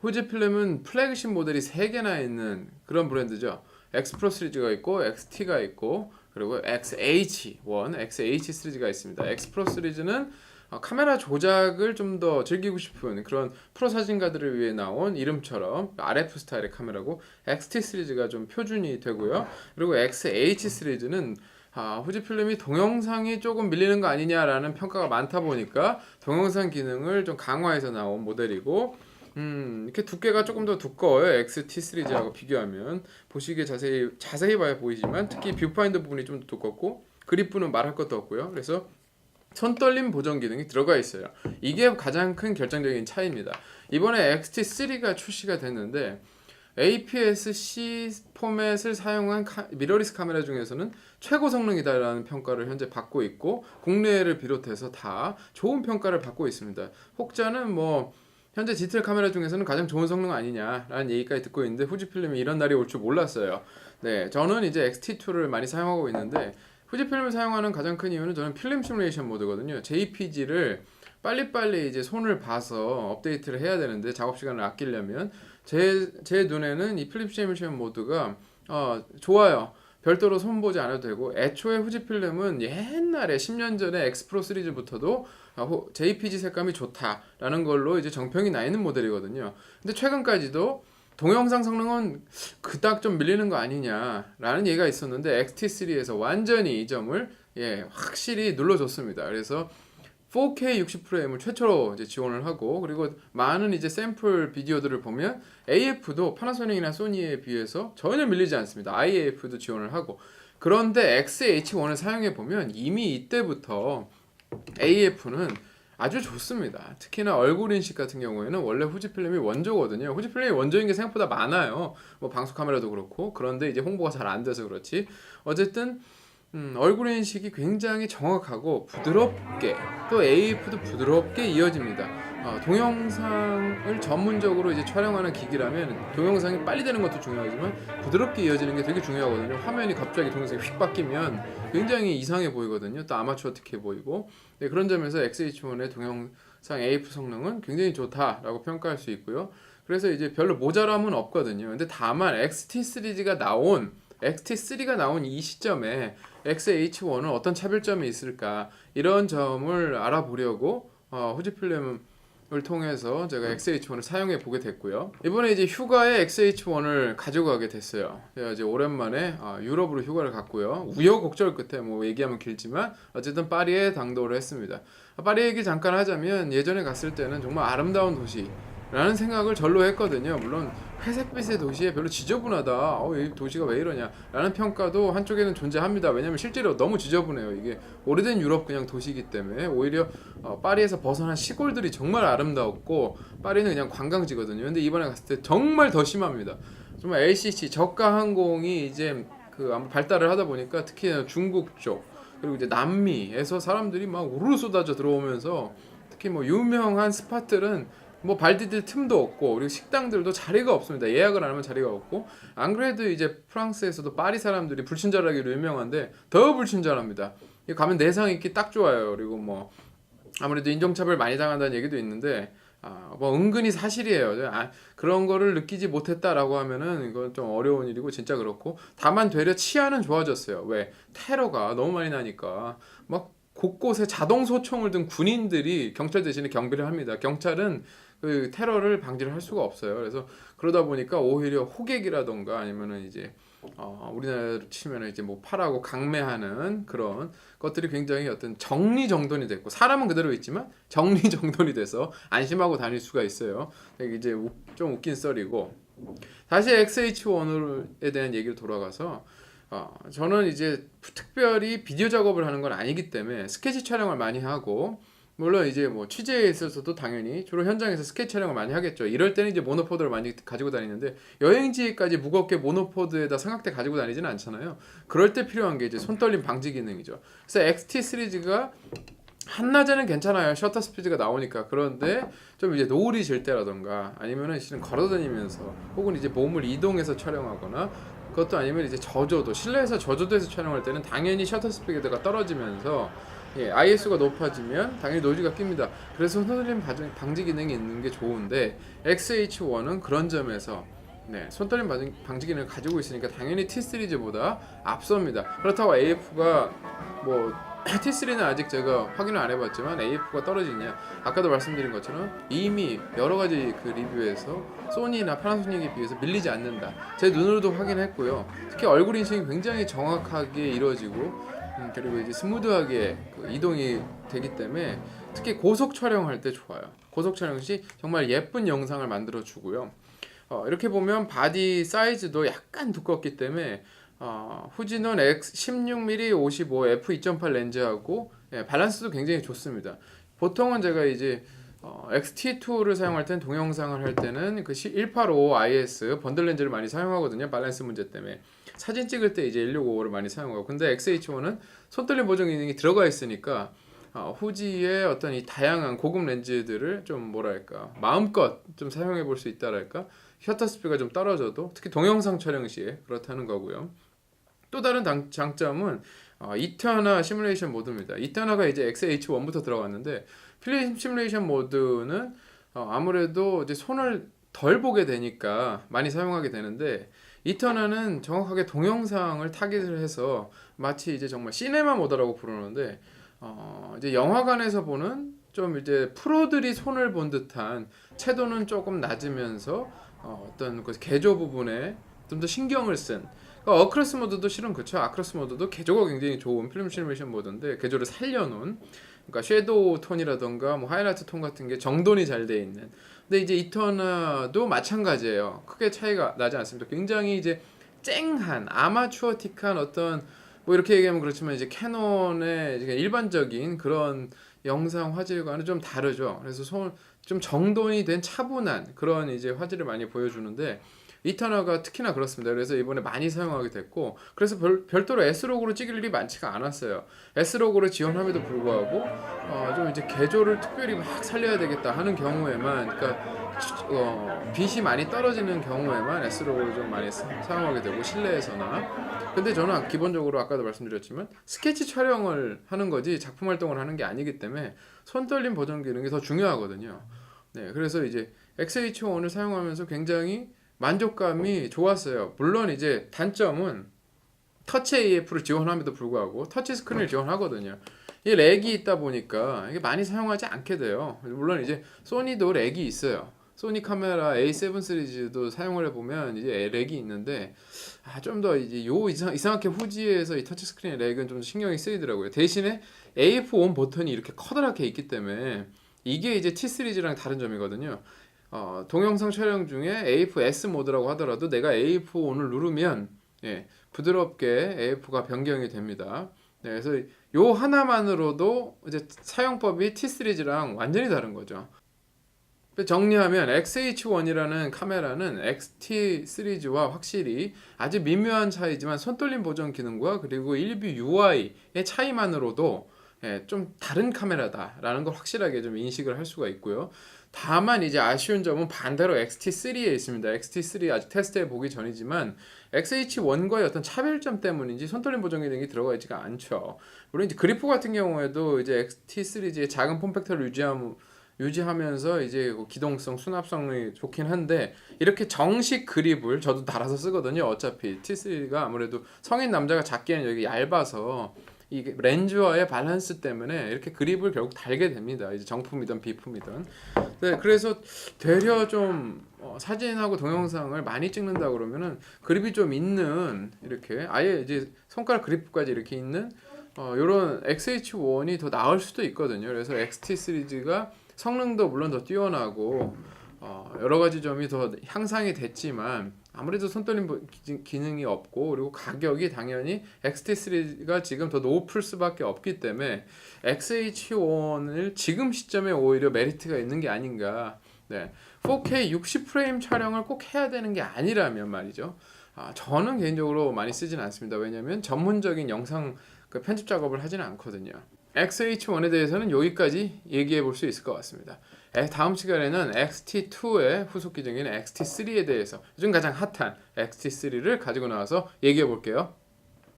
후지필름은 플래그십 모델이 3개나 있는 그런 브랜드죠. X 프로 시리즈가 있고 XT가 있고 그리고 XH1, XH 시리즈가 있습니다. X 프로 시리즈는 카메라 조작을 좀 더 즐기고 싶은 그런 프로 사진가들을 위해 나온 이름처럼 RF 스타일의 카메라고, XT 시리즈가 좀 표준이 되고요. 그리고 XH 시리즈는 후지필름이 동영상이 조금 밀리는 거 아니냐라는 평가가 많다 보니까 동영상 기능을 좀 강화해서 나온 모델이고, 이렇게 두께가 조금 더 두꺼워요. XT 시리즈하고 비교하면 보시기에 자세히 봐야 보이지만 특히 뷰파인더 부분이 좀 더 두껍고 그립부는 말할 것도 없고요. 그래서 손떨림 보정 기능이 들어가 있어요. 이게 가장 큰 결정적인 차이입니다. 이번에 XT3가 출시가 됐는데 APS-C 포맷을 사용한 미러리스 카메라 중에서는 최고 성능이다라는 평가를 현재 받고 있고, 국내를 비롯해서 다 좋은 평가를 받고 있습니다. 혹자는 뭐 현재 디지털 카메라 중에서는 가장 좋은 성능 아니냐라는 얘기까지 듣고 있는데, 후지필름이 이런 날이 올 줄 몰랐어요. 네, 저는 이제 XT2를 많이 사용하고 있는데, 후지필름을 사용하는 가장 큰 이유는 저는 필름 시뮬레이션 모드거든요. JPG를 빨리빨리 이제 손을 봐서 업데이트를 해야 되는데 작업 시간을 아끼려면 제 눈에는 이 필름 시뮬레이션 모드가 좋아요. 별도로 손 보지 않아도 되고, 애초에 후지필름은 옛날에 10년 전에 X 프로 시리즈부터도 JPG 색감이 좋다라는 걸로 이제 정평이 나 있는 모델이거든요. 근데 최근까지도 동영상 성능은 그닥 좀 밀리는 거 아니냐라는 얘기가 있었는데, XT3에서 완전히 이 점을 확실히 눌러줬습니다. 그래서 4K 60프레임을 최초로 이제 지원을 하고, 그리고 많은 이제 샘플 비디오들을 보면 AF도 파나소닉이나 소니에 비해서 전혀 밀리지 않습니다. IAF도 지원을 하고. 그런데 XH1을 사용해 보면 이미 이때부터 AF는 아주 좋습니다. 특히나 얼굴 인식 같은 경우에는 원래 후지필름이 원조거든요. 후지필름이 원조인 게 생각보다 많아요. 뭐 방수 카메라도 그렇고. 그런데 이제 홍보가 잘 안 돼서 그렇지. 어쨌든 얼굴 인식이 굉장히 정확하고 부드럽게, 또 AF도 부드럽게 이어집니다. 동영상을 전문적으로 이제 촬영하는 기기라면 동영상이 빨리 되는 것도 중요하지만 부드럽게 이어지는 게 되게 중요하거든요. 화면이 갑자기 동영상이 휙 바뀌면 굉장히 이상해 보이거든요. 또 아마추어 특해 보이고. 네, 그런 점에서 XH1의 동영상 AF 성능은 굉장히 좋다라고 평가할 수 있고요. 그래서 이제 별로 모자람은 없거든요. 근데 다만 XT3가 나온 이 시점에 XH1은 어떤 차별점이 있을까, 이런 점을 알아보려고 후지필름을 통해서 제가 XH1을 사용해 보게 됐고요. 이번에 이제 휴가에 XH1을 가지고 가게 됐어요. 제가 이제 오랜만에 유럽으로 휴가를 갔고요. 우여곡절 끝에 뭐 얘기하면 길지만 어쨌든 파리에 당도를 했습니다. 파리 얘기 잠깐 하자면, 예전에 갔을 때는 정말 아름다운 도시라는 생각을 절로 했거든요. 물론 회색빛의 도시에 별로 지저분하다, 이 도시가 왜 이러냐 라는 평가도 한쪽에는 존재합니다. 왜냐면 실제로 너무 지저분해요. 이게 오래된 유럽 그냥 도시이기 때문에. 오히려 파리에서 벗어난 시골들이 정말 아름다웠고, 파리는 그냥 관광지거든요. 근데 이번에 갔을 때 정말 더 심합니다. 정말 LCC 저가 항공이 이제 아마 발달을 하다 보니까, 특히 중국 쪽 그리고 이제 남미에서 사람들이 막 우르르 쏟아져 들어오면서, 특히 뭐 유명한 스팟들은 뭐 발 디딜 틈도 없고, 그리고 식당들도 자리가 없습니다. 예약을 안 하면 자리가 없고. 안 그래도 이제 프랑스에서도 파리 사람들이 불친절하기로 유명한데 더 불친절합니다. 가면 내상 입기 딱 좋아요. 그리고 뭐 아무래도 인종차별 많이 당한다는 얘기도 있는데, 뭐 은근히 사실이에요. 그런 거를 느끼지 못했다라고 하면은 이건 좀 어려운 일이고 진짜 그렇고. 다만 되려 치안은 좋아졌어요. 왜? 테러가 너무 많이 나니까 막 곳곳에 자동 소총을 든 군인들이 경찰 대신에 경비를 합니다. 경찰은 그 테러를 방지를 할 수가 없어요. 그래서 그러다 보니까 오히려 호객이라던가 아니면은 이제 우리나라로 치면은 이제 뭐 팔하고 강매하는 그런 것들이 굉장히 어떤 정리정돈이 됐고, 사람은 그대로 있지만 정리정돈이 돼서 안심하고 다닐 수가 있어요. 이게 이제 좀 웃긴 썰이고, 다시 XH1에 대한 얘기로 돌아가서, 저는 이제 특별히 비디오 작업을 하는 건 아니기 때문에 스케치 촬영을 많이 하고, 물론 이제 뭐 취재에 있어서도 당연히 주로 현장에서 스케치 촬영을 많이 하겠죠. 이럴 때는 이제 모노포드를 많이 가지고 다니는데, 여행지까지 무겁게 모노포드에다 삼각대 가지고 다니지는 않잖아요. 그럴 때 필요한 게 이제 손떨림 방지 기능이죠. 그래서 XT 시리즈가 한낮에는 괜찮아요. 셔터 스피드가 나오니까. 그런데 좀 이제 노을이 질 때라던가 아니면은 실은 걸어다니면서 혹은 이제 몸을 이동해서 촬영하거나, 그것도 아니면 이제 저조도, 실내에서 저조도에서 촬영할 때는 당연히 셔터 스피드가 떨어지면서 ISO가 높아지면 당연히 노이즈가 낍니다. 그래서 손떨림 방지 기능이 있는 게 좋은데 XH1은 그런 점에서 손떨림 방지 기능을 가지고 있으니까 당연히 T 시리즈보다 앞섭니다. 그렇다고 AF가 뭐 T3는 아직 제가 확인을 안 해봤지만 AF가 떨어지냐, 아까도 말씀드린 것처럼 이미 여러 가지 그 리뷰에서 소니나 파나소닉에 비해서 밀리지 않는다, 제 눈으로도 확인했고요. 특히 얼굴 인식이 굉장히 정확하게 이루어지고 그리고 이제 스무드하게 그 이동이 되기 때문에 특히 고속 촬영할 때 좋아요. 고속 촬영 시 정말 예쁜 영상을 만들어 주고요. 이렇게 보면 바디 사이즈도 약간 두껍기 때문에 후지는 X16mm 55 f2.8 렌즈하고 밸런스도 굉장히 좋습니다. 보통은 제가 이제 XT2를 사용할 때는 동영상을 할 때는 그 185 IS 번들 렌즈를 많이 사용하거든요. 밸런스 문제 때문에 사진 찍을 때 이제 1655를 많이 사용하고, 근데 XH1은 손떨림 보정 기능이 들어가 있으니까 후지의 어떤 이 다양한 고급 렌즈들을 좀 뭐랄까 마음껏 좀 사용해 볼 수 있다랄까, 셔터 스피드가 좀 떨어져도 특히 동영상 촬영 시에 그렇다는 거고요. 또 다른 장점은 이터나 시뮬레이션 모드입니다. 이터나가 이제 XH1부터 들어갔는데 필름 시뮬레이션 모드는 아무래도 이제 손을 덜 보게 되니까 많이 사용하게 되는데, 이터나는 정확하게 동영상을 타깃을 해서 마치 이제 정말 시네마 모드라고 부르는데 이제 영화관에서 보는 좀 이제 프로들이 손을 본 듯한 채도는 조금 낮으면서 어떤 그 개조 부분에 좀 더 신경을 쓴, 그러니까 어크로스 모드도 실은 그렇죠. 아크로스 모드도 개조가 굉장히 좋은 필름 시뮬레이션 모드인데 개조를 살려놓은, 그러니까 섀도우 톤이라던가 뭐 하이라이트 톤 같은 게 정돈이 잘 돼 있는. 근데 이제 이터나도 마찬가지예요. 크게 차이가 나지 않습니다. 굉장히 이제 쨍한 아마추어틱한 어떤, 뭐 이렇게 얘기하면 그렇지만 이제 캐논의 일반적인 그런 영상 화질과는 좀 다르죠. 그래서 좀 정돈이 된 차분한 그런 이제 화질을 많이 보여주는데 이터나가 특히나 그렇습니다. 그래서 이번에 많이 사용하게 됐고, 그래서 별도로 S로그로 찍을 일이 많지가 않았어요. S로그로 지원함에도 불구하고 좀 이제 개조를 특별히 막 살려야 되겠다 하는 경우에만, 그러니까 빛이 많이 떨어지는 경우에만 S로그를 좀 많이 사용하게 되고, 실내에서나. 근데 저는 기본적으로 아까도 말씀드렸지만 스케치 촬영을 하는 거지 작품 활동을 하는 게 아니기 때문에 손떨림 보정 기능이 더 중요하거든요. 그래서 이제 XH1을 사용하면서 굉장히 만족감이 좋았어요. 물론 이제 단점은 터치 AF를 지원함에도 불구하고 터치 스크린을 지원하거든요. 이 렉이 있다 보니까 이게 많이 사용하지 않게 돼요. 물론 이제 소니도 렉이 있어요. 소니 카메라 A7 시리즈도 사용을 해보면 이제 렉이 있는데 좀 더 이제 이상하게 후지에서 이 터치 스크린의 렉은 좀 신경이 쓰이더라고요. 대신에 AF1 버튼이 이렇게 커다랗게 있기 때문에 이게 이제 T 시리즈랑 다른 점이거든요. 동영상 촬영 중에 AF-S 모드라고 하더라도 내가 AF1을 누르면 부드럽게 AF가 변경이 됩니다. 그래서 요 하나만으로도 이제 사용법이 T 시리즈랑 완전히 다른 거죠. 정리하면 XH1이라는 카메라는 XT 시리즈와 확실히 아주 미묘한 차이지만 손떨림 보정 기능과 그리고 일부 UI의 차이만으로도 좀 다른 카메라다라는 걸 확실하게 좀 인식을 할 수가 있고요. 다만 이제 아쉬운 점은 반대로 XT3에 있습니다. XT3 아직 테스트해 보기 전이지만 XH1과의 어떤 차별점 때문인지 손떨림 보정 기능이 들어가 있지가 않죠. 물론 이제 그리프 같은 경우에도 이제 XT 시리즈의 작은 폼 팩터를 유지하면서 이제 기동성, 수납성이 좋긴 한데, 이렇게 정식 그립을 저도 달아서 쓰거든요. 어차피 T3가 아무래도 성인 남자가 잡기에는 여기 얇아서 이 렌즈와의 밸런스 때문에 이렇게 그립을 결국 달게 됩니다. 이제 정품이든 비품이든. 그래서 되려 좀 사진하고 동영상을 많이 찍는다 그러면은 그립이 좀 있는, 이렇게 아예 이제 손가락 그립까지 이렇게 있는 이런 XH1이 더 나을 수도 있거든요. 그래서 XT 시리즈가 성능도 물론 더 뛰어나고 여러 가지 점이 더 향상이 됐지만 아무래도 손떨림 기능이 없고, 그리고 가격이 당연히 XT3가 지금 더 높을 수밖에 없기 때문에 XH1을 지금 시점에 오히려 메리트가 있는 게 아닌가. 4K 60프레임 촬영을 꼭 해야 되는 게 아니라면 말이죠. 저는 개인적으로 많이 쓰진 않습니다. 왜냐하면 전문적인 영상 편집 작업을 하지는 않거든요. XH1에 대해서는 여기까지 얘기해 볼 수 있을 것 같습니다. 다음 시간에는 XT2의 후속 기종인 XT3에 대해서 요즘 가장 핫한 XT3를 가지고 나와서 얘기해 볼게요.